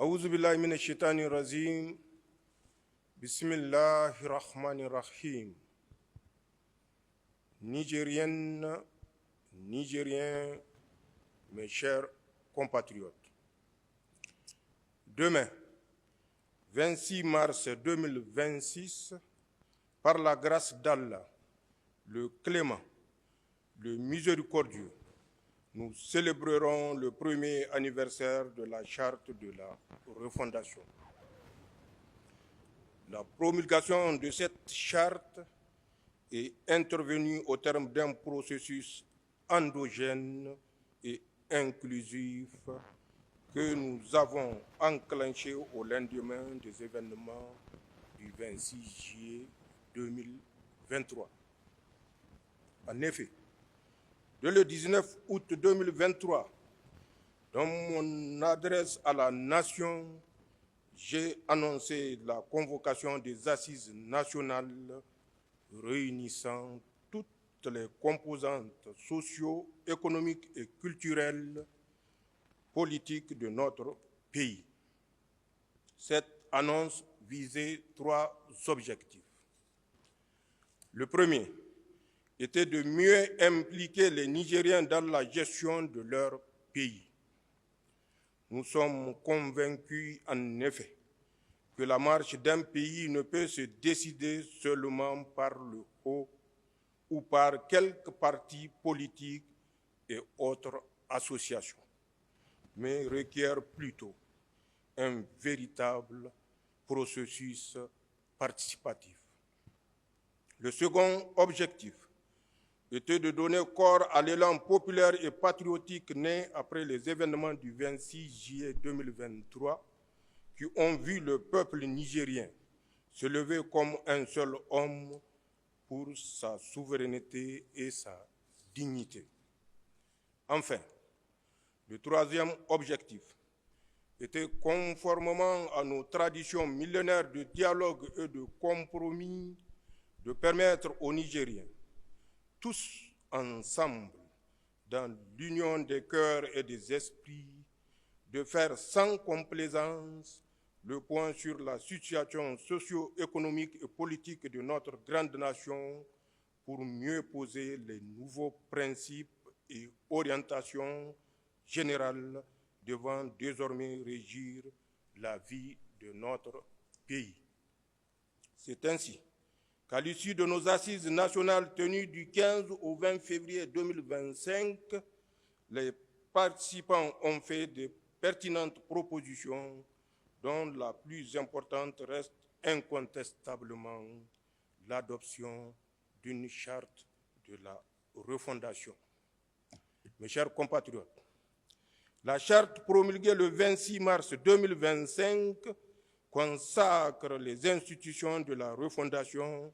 Aouzu billahi minash shaitani rajim. Bismillahir rahmanir rahim. Nigériennes, Nigériens, mes chers compatriotes. Demain, 26 mars 2026, par la grâce d'Allah, le clément, le miséricordieux, nous célébrerons le premier anniversaire de la charte de la refondation. La promulgation de cette charte est intervenue au terme d'un processus endogène et inclusif que nous avons enclenché au lendemain des événements du 26 juillet 2023. En effet, dès le 19 août 2023, dans mon adresse à la nation, j'ai annoncé la convocation des assises nationales réunissant toutes les composantes socio-économiques et culturelles politiques de notre pays. Cette annonce visait 3 objectifs. Le premier était de mieux impliquer les Nigériens dans la gestion de leur pays. Nous sommes convaincus, en effet, que la marche d'un pays ne peut se décider seulement par le haut ou par quelques partis politiques et autres associations, mais requiert plutôt un véritable processus participatif. Le second objectif était de donner corps à l'élan populaire et patriotique né après les événements du 26 juillet 2023 qui ont vu le peuple nigérien se lever comme un seul homme pour sa souveraineté et sa dignité. Enfin, le troisième objectif était, conformément à nos traditions millénaires de dialogue et de compromis, de permettre aux Nigériens, tous ensemble, dans l'union des cœurs et des esprits, de faire sans complaisance le point sur la situation socio-économique et politique de notre grande nation pour mieux poser les nouveaux principes et orientations générales devant désormais régir la vie de notre pays. C'est ainsi qu'à l'issue de nos assises nationales tenues du 15 au 20 février 2025, les participants ont fait de pertinentes propositions dont la plus importante reste incontestablement l'adoption d'une charte de la refondation. Mes chers compatriotes, la charte promulguée le 26 mars 2025 consacre les institutions de la refondation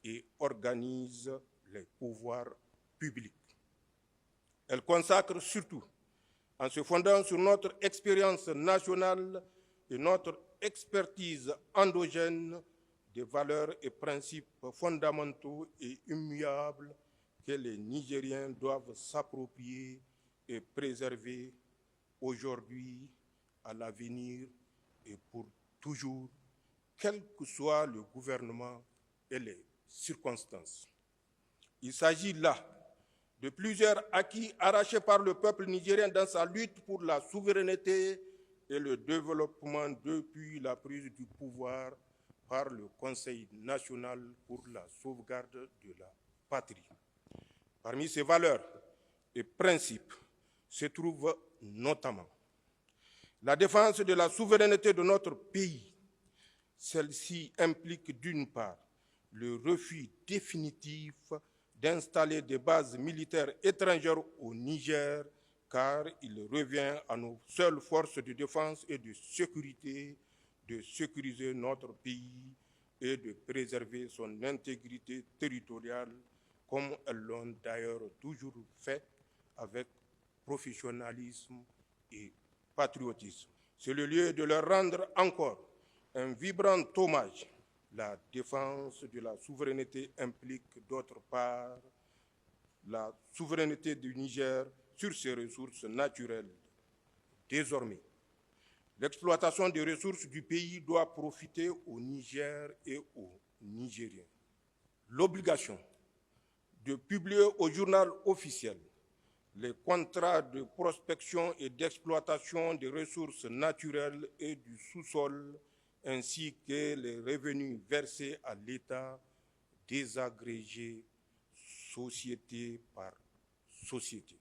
et organise les pouvoirs publics. Elle consacre surtout, en se fondant sur notre expérience nationale et notre expertise endogène, des valeurs et principes fondamentaux et immuables que les Nigériens doivent s'approprier et préserver aujourd'hui, à l'avenir et pour toujours, quel que soit le gouvernement et les circonstances. Il s'agit là de plusieurs acquis arrachés par le peuple nigérien dans sa lutte pour la souveraineté et le développement depuis la prise du pouvoir par le Conseil national pour la sauvegarde de la patrie. Parmi ces valeurs et principes se trouve notamment la défense de la souveraineté de notre pays. Celle-ci implique d'une part le refus définitif d'installer des bases militaires étrangères au Niger, car il revient à nos seules forces de défense et de sécurité de sécuriser notre pays et de préserver son intégrité territoriale, comme elles l'ont d'ailleurs toujours fait avec professionnalisme et patriotisme. C'est le lieu de leur rendre encore un vibrant hommage. La défense de la souveraineté implique d'autre part la souveraineté du Niger sur ses ressources naturelles. Désormais, L'exploitation des ressources du pays doit profiter au Niger et aux Nigériens. L'obligation de publier au journal officiel les contrats de prospection et d'exploitation des ressources naturelles et du sous-sol, ainsi que les revenus versés à l'État, désagrégés société par société.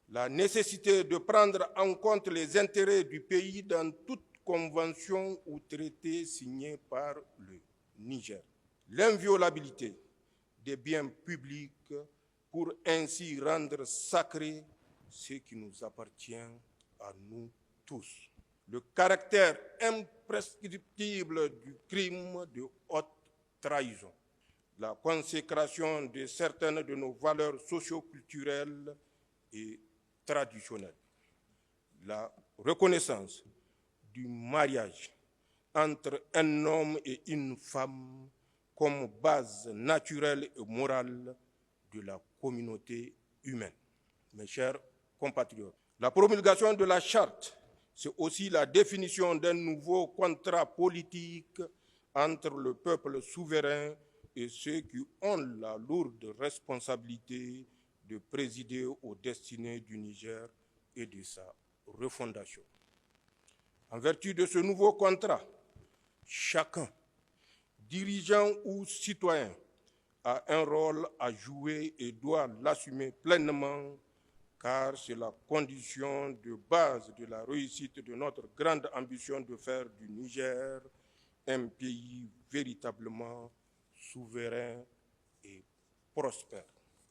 La nécessité de prendre en compte les intérêts du pays dans toute convention ou traité signé par le Niger. L'inviolabilité des biens publics pour ainsi rendre sacré ce qui nous appartient à nous tous. Le caractère imprescriptible du crime de haute trahison. La consécration de certaines de nos valeurs socio-culturelles et traditionnelles. La reconnaissance du mariage entre un homme et une femme comme base naturelle et morale de la communauté humaine. Mes chers compatriotes, la promulgation de la charte, c'est aussi la définition d'un nouveau contrat politique entre le peuple souverain et ceux qui ont la lourde responsabilité de présider aux destinées du Niger et de sa refondation. En vertu de ce nouveau contrat, chacun, dirigeant ou citoyen, a un rôle à jouer et doit l'assumer pleinement, car c'est la condition de base de la réussite de notre grande ambition de faire du Niger un pays véritablement souverain et prospère.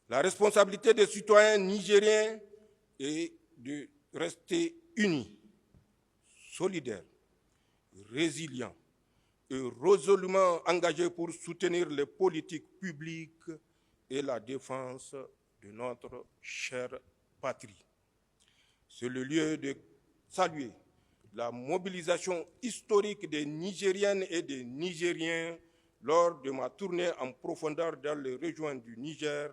La responsabilité des citoyens nigériens est de rester unis, solidaires, résilients et résolument engagés pour soutenir les politiques publiques et la défense de notre chère patrie. C'est le lieu de saluer la mobilisation historique des Nigériennes et des Nigériens lors de ma tournée en profondeur dans les régions du Niger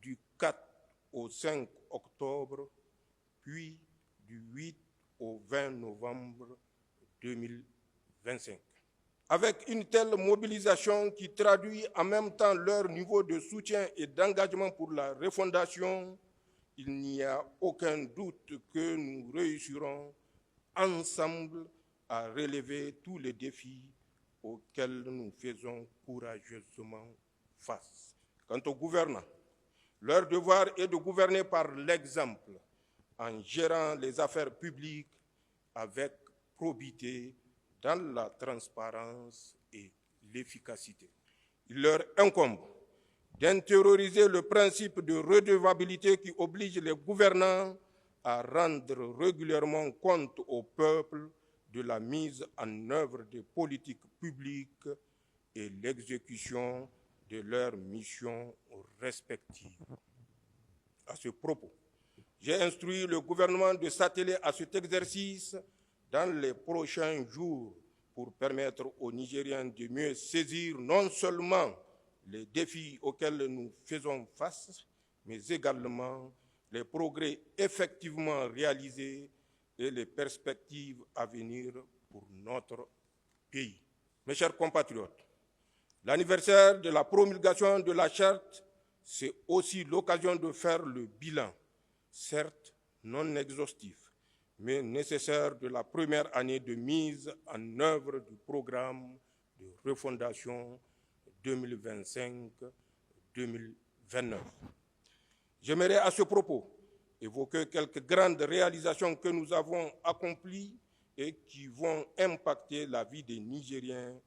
du 4 au 5 octobre, puis du 8 au 20 novembre 2025. Avec une telle mobilisation qui traduit en même temps leur niveau de soutien et d'engagement pour la refondation, il n'y a aucun doute que nous réussirons ensemble à relever tous les défis auxquels nous faisons courageusement face. Quant aux gouvernants, leur devoir est de gouverner par l'exemple, en gérant les affaires publiques avec probité, dans la transparence et l'efficacité. Il leur incombe d'intérioriser le principe de redevabilité qui oblige les gouvernants à rendre régulièrement compte au peuple de la mise en œuvre des politiques publiques et l'exécution de leurs missions respectives. À ce propos, j'ai instruit le gouvernement de s'atteler à cet exercice dans les prochains jours pour permettre aux Nigériens de mieux saisir non seulement les défis auxquels nous faisons face, mais également les progrès effectivement réalisés et les perspectives à venir pour notre pays. Mes chers compatriotes, l'anniversaire de la promulgation de la charte, c'est aussi l'occasion de faire le bilan, certes non exhaustif, mais nécessaire de la première année de mise en œuvre du programme de refondation 2025-2029. J'aimerais à ce propos évoquer quelques grandes réalisations que nous avons accomplies et qui vont impacter la vie des Nigériens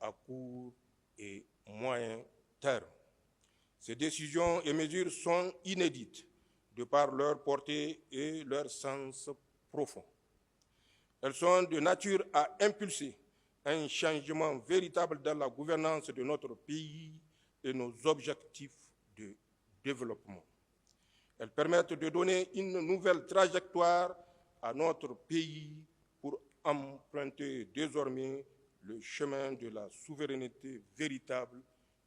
à court et moyen terme. Ces décisions et mesures sont inédites de par leur portée et leur sens profond. Elles sont de nature à impulser un changement véritable dans la gouvernance de notre pays et nos objectifs de développement. Elles permettent de donner une nouvelle trajectoire à notre pays pour emprunter désormais le chemin de la souveraineté véritable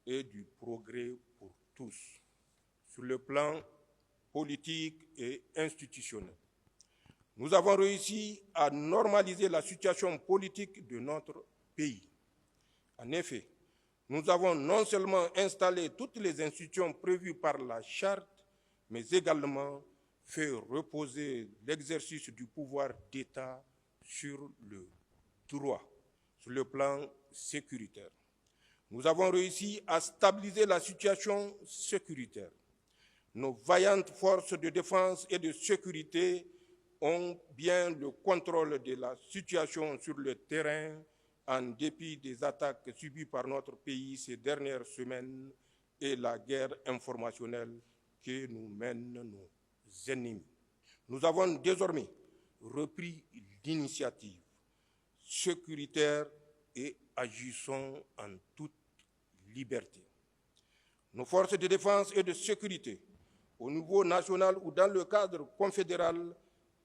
et du progrès pour tous. Sur le plan politique et institutionnel, Nous avons réussi à normaliser la situation politique de notre pays. En effet, nous avons non seulement installé toutes les institutions prévues par la Charte, mais également fait reposer l'exercice du pouvoir d'État sur le droit, sur le plan sécuritaire. Nous avons réussi à stabiliser la situation sécuritaire. Nos vaillantes forces de défense et de sécurité ont bien le contrôle de la situation sur le terrain en dépit des attaques subies par notre pays ces dernières semaines et la guerre informationnelle que nous mènent nos ennemis. Nous avons désormais repris l'initiative sécuritaire et agissons en toute liberté. Nos forces de défense et de sécurité, au niveau national ou dans le cadre confédéral,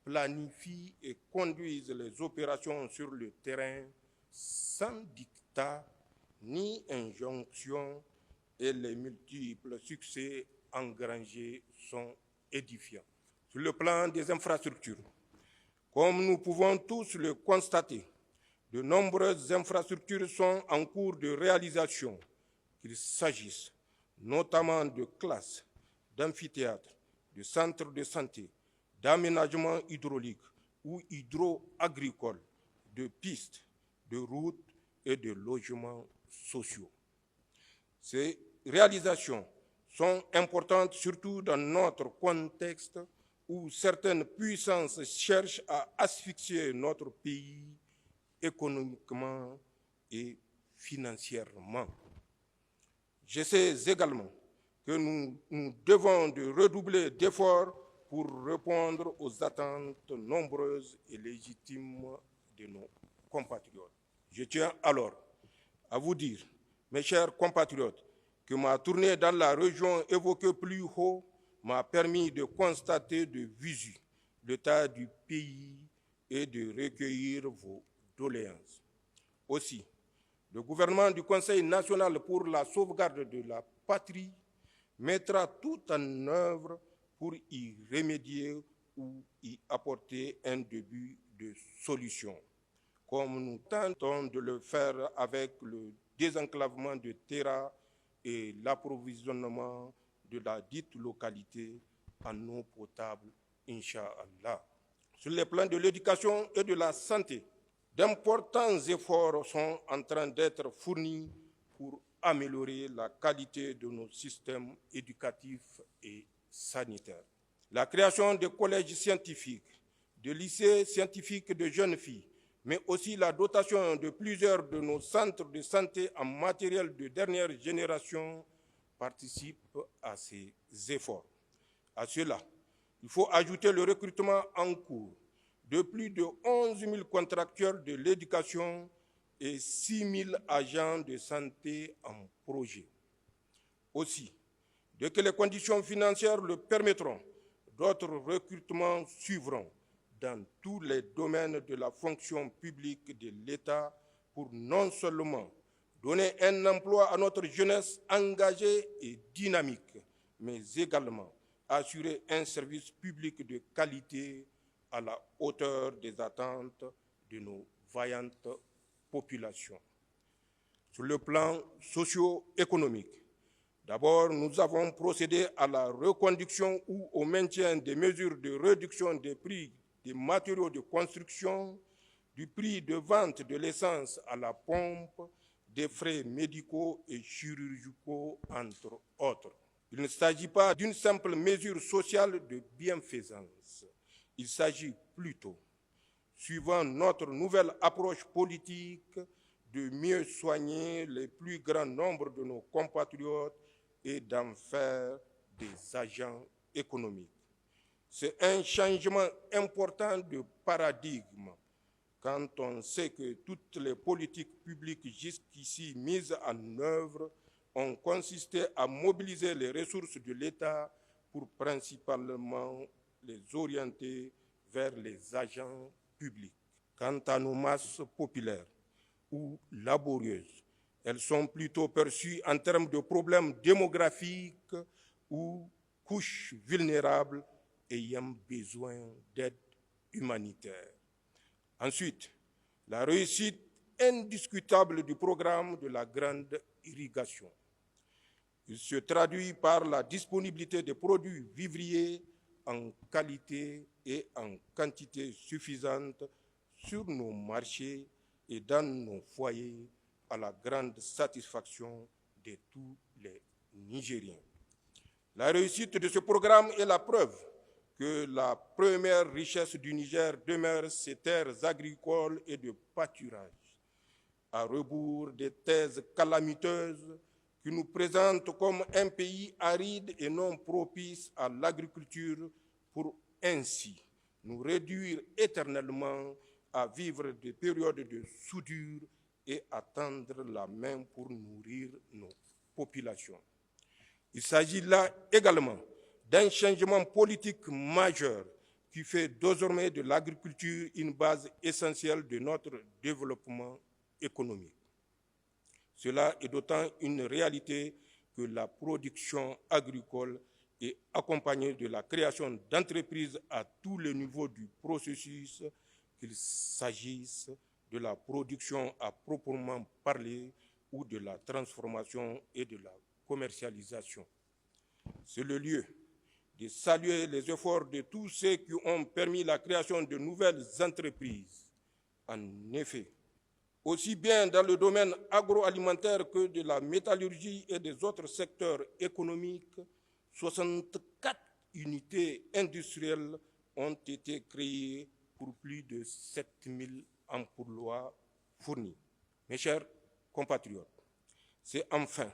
planifient et conduisent les opérations sur le terrain sans dictat ni injonction et les multiples succès engrangés sont édifiants. Sur le plan des infrastructures, comme nous pouvons tous le constater, de nombreuses infrastructures sont en cours de réalisation, qu'il s'agisse notamment de classes, d'amphithéâtres, de centres de santé, d'aménagements hydrauliques ou hydro-agricoles, de pistes, de routes et de logements sociaux. Ces réalisations sont importantes surtout dans notre contexte où certaines puissances cherchent à asphyxier notre pays économiquement et financièrement. Je sais également que nous devons de redoubler d'efforts pour répondre aux attentes nombreuses et légitimes de nos compatriotes. Je tiens alors à vous dire, mes chers compatriotes, que ma tournée dans la région évoquée plus haut m'a permis de constater de visu l'état du pays et de recueillir vos doléances. Aussi, le gouvernement du Conseil national pour la sauvegarde de la patrie mettra tout en œuvre pour y remédier ou y apporter un début de solution, comme nous tentons de le faire avec le désenclavement de Terra et l'approvisionnement de la dite localité en eau potable, Inch'Allah. Sur les plans de l'éducation et de la santé, d'importants efforts sont en train d'être fournis pour améliorer la qualité de nos systèmes éducatifs et sanitaires. La création de collèges scientifiques, de lycées scientifiques de jeunes filles, mais aussi la dotation de plusieurs de nos centres de santé en matériel de dernière génération participent à ces efforts. À cela, il faut ajouter le recrutement en cours de plus de 11 000 contractuels de l'éducation et 6 000 agents de santé en projet. Aussi, dès que les conditions financières le permettront, d'autres recrutements suivront dans tous les domaines de la fonction publique de l'État pour non seulement donner un emploi à notre jeunesse engagée et dynamique, mais également assurer un service public de qualité à la hauteur des attentes de nos vaillantes populations. Sur le plan socio-économique, d'abord, nous avons procédé à la reconduction ou au maintien des mesures de réduction des prix des matériaux de construction, du prix de vente de l'essence à la pompe, des frais médicaux et chirurgicaux, entre autres. Il ne s'agit pas d'une simple mesure sociale de bienfaisance. Il s'agit plutôt, suivant notre nouvelle approche politique, de mieux soigner le plus grand nombre de nos compatriotes et d'en faire des agents économiques. C'est un changement important de paradigme quand on sait que toutes les politiques publiques jusqu'ici mises en œuvre ont consisté à mobiliser les ressources de l'État pour principalement les orienter vers les agents publics. Quant à nos masses populaires ou laborieuses, elles sont plutôt perçues en termes de problèmes démographiques ou couches vulnérables ayant besoin d'aide humanitaire. Ensuite, la réussite indiscutable du programme de la grande irrigation. Il se traduit par la disponibilité de produits vivriers en qualité et en quantité suffisante sur nos marchés et dans nos foyers à la grande satisfaction de tous les Nigériens. La réussite de ce programme est la preuve que la première richesse du Niger demeure ses terres agricoles et de pâturage, à rebours des thèses calamiteuses qui nous présentent comme un pays aride et non propice à l'agriculture pour ainsi nous réduire éternellement à vivre des périodes de soudure et à tendre la main pour nourrir nos populations. Il s'agit là également d'un changement politique majeur qui fait désormais de l'agriculture une base essentielle de notre développement économique. Cela est d'autant une réalité que la production agricole est accompagnée de la création d'entreprises à tous les niveaux du processus, qu'il s'agisse de la production à proprement parler ou de la transformation et de la commercialisation. C'est le lieu de saluer les efforts de tous ceux qui ont permis la création de nouvelles entreprises. En effet, aussi bien dans le domaine agroalimentaire que de la métallurgie et des autres secteurs économiques, 64 unités industrielles ont été créées pour plus de 7000 emplois fournis. Mes chers compatriotes, c'est enfin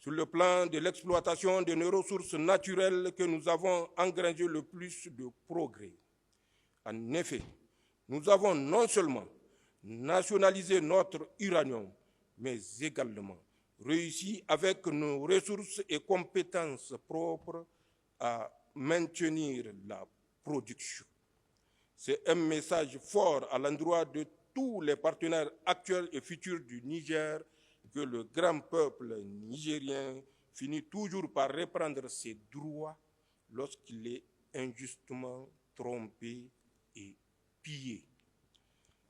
sur le plan de l'exploitation de nos ressources naturelles que nous avons engrangé le plus de progrès. En effet, nous avons non seulement nationalisé notre uranium, mais également réussi avec nos ressources et compétences propres à maintenir la production. C'est un message fort à l'endroit de tous les partenaires actuels et futurs du Niger que le grand peuple nigérien finit toujours par reprendre ses droits lorsqu'il est injustement trompé et pillé.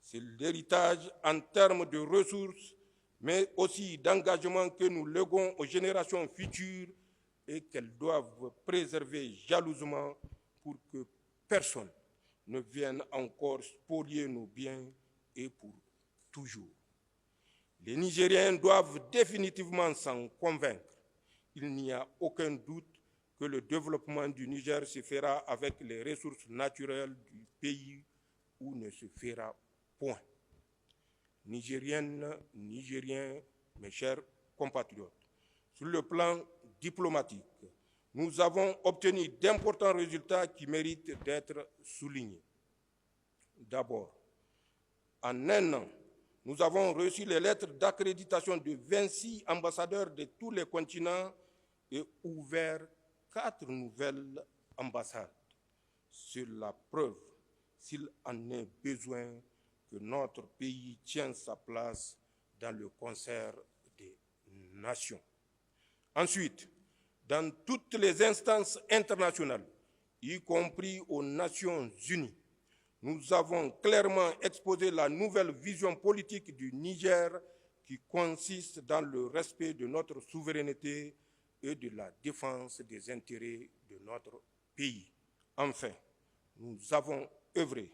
C'est l'héritage en termes de ressources, mais aussi d'engagement que nous léguons aux générations futures et qu'elles doivent préserver jalousement pour que personne ne vienne encore spolier nos biens et pour toujours. Les Nigériens doivent définitivement s'en convaincre. Il n'y a aucun doute que le développement du Niger se fera avec les ressources naturelles du pays ou ne se fera point. Nigériennes, Nigériens, mes chers compatriotes, sur le plan diplomatique, nous avons obtenu d'importants résultats qui méritent d'être soulignés. D'abord, en un an, nous avons reçu les lettres d'accréditation de 26 ambassadeurs de tous les continents et ouvert 4 nouvelles ambassades. C'est la preuve, s'il en est besoin, que notre pays tient sa place dans le concert des nations. Ensuite, dans toutes les instances internationales, y compris aux Nations Unies, nous avons clairement exposé la nouvelle vision politique du Niger qui consiste dans le respect de notre souveraineté et de la défense des intérêts de notre pays. Enfin, nous avons œuvré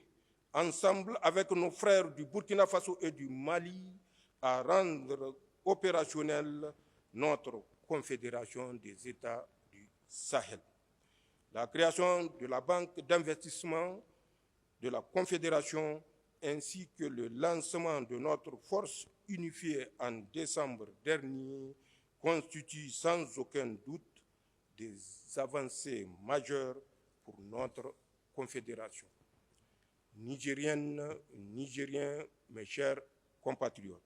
ensemble avec nos frères du Burkina Faso et du Mali à rendre opérationnelle notre Confédération des États du Sahel. La création de la Banque d'investissement de la Confédération ainsi que le lancement de notre force unifiée en décembre dernier constituent sans aucun doute des avancées majeures pour notre Confédération. Nigériennes, Nigériens, mes chers compatriotes,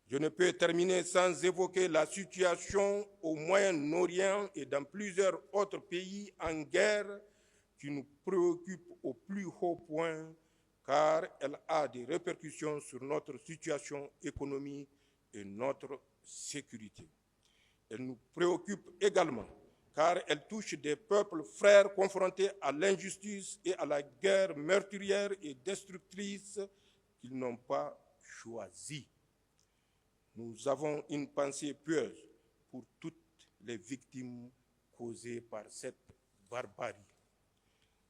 je ne peux terminer sans évoquer la situation au Moyen-Orient et dans plusieurs autres pays en guerre qui nous préoccupe au plus haut point car elle a des répercussions sur notre situation économique et notre sécurité. Elle nous préoccupe également car elle touche des peuples frères confrontés à l'injustice et à la guerre meurtrière et destructrice qu'ils n'ont pas choisie. Nous avons une pensée pieuse pour toutes les victimes causées par cette barbarie.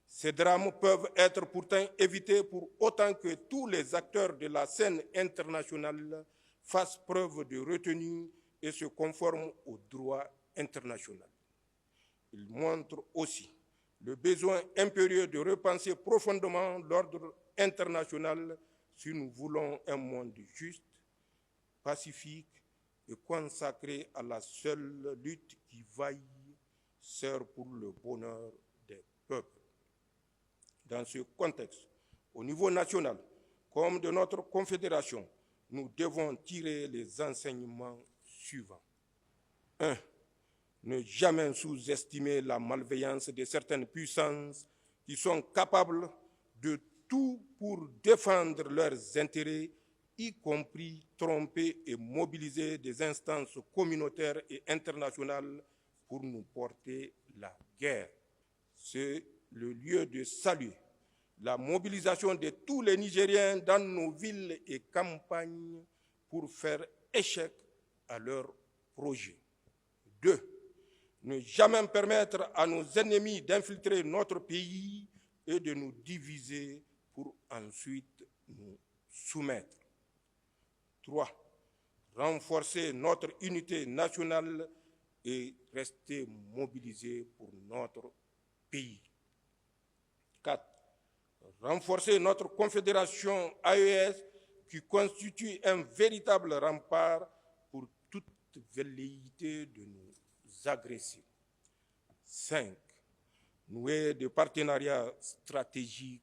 Ces drames peuvent être pourtant évités pour autant que tous les acteurs de la scène internationale fassent preuve de retenue et se conforment au droit international. Il montre aussi le besoin impérieux de repenser profondément l'ordre international si nous voulons un monde juste, pacifique et consacré à la seule lutte qui vaille, sert pour le bonheur des peuples. Dans ce contexte, au niveau national, comme de notre confédération, nous devons tirer les enseignements suivants. 1. Ne jamais sous-estimer la malveillance de certaines puissances qui sont capables de tout pour défendre leurs intérêts, y compris tromper et mobiliser des instances communautaires et internationales pour nous porter la guerre. C'est le lieu de saluer la mobilisation de tous les Nigériens dans nos villes et campagnes pour faire échec à leurs projets. 2. Ne jamais permettre à nos ennemis d'infiltrer notre pays et de nous diviser pour ensuite nous soumettre. 3. Renforcer notre unité nationale et rester mobilisés pour notre pays. 4. Renforcer notre confédération AES qui constitue un véritable rempart pour toute velléité de nous agresser. 5. Nouer des partenariats stratégiques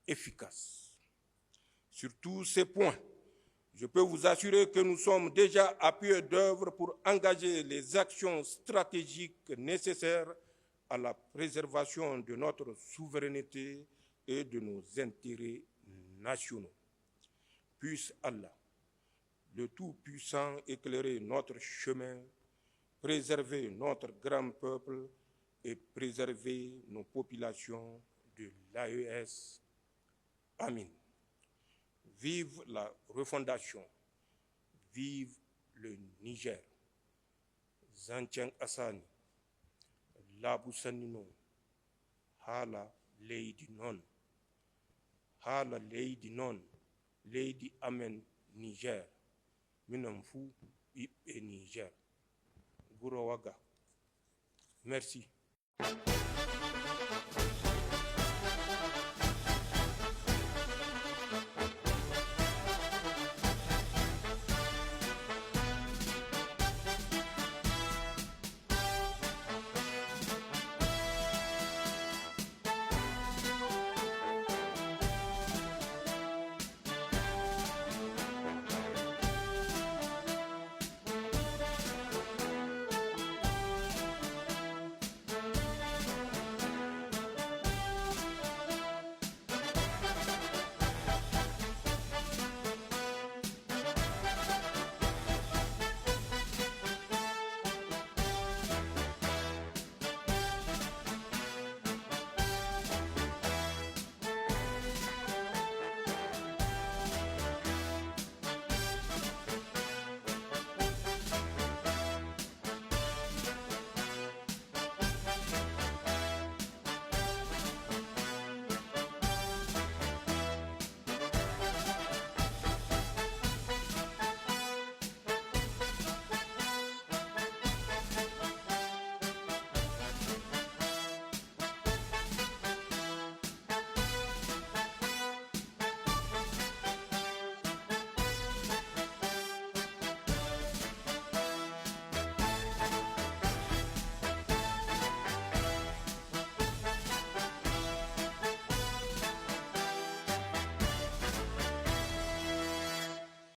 efficaces. Sur tous ces points, je peux vous assurer que nous sommes déjà à pied d'œuvre pour engager les actions stratégiques nécessaires à la préservation de notre souveraineté et de nos intérêts nationaux. Puisse Allah, le Tout-Puissant, éclairer notre chemin, préserver notre grand peuple et préserver nos populations de l'AES. Amin. Vive la refondation, vive le Niger. Zancang Asani, Labu Sanino, Hala Lady Non, Hala Lady Non, Lady Amen Niger, Minamfu et Niger. Gurawaga. Merci.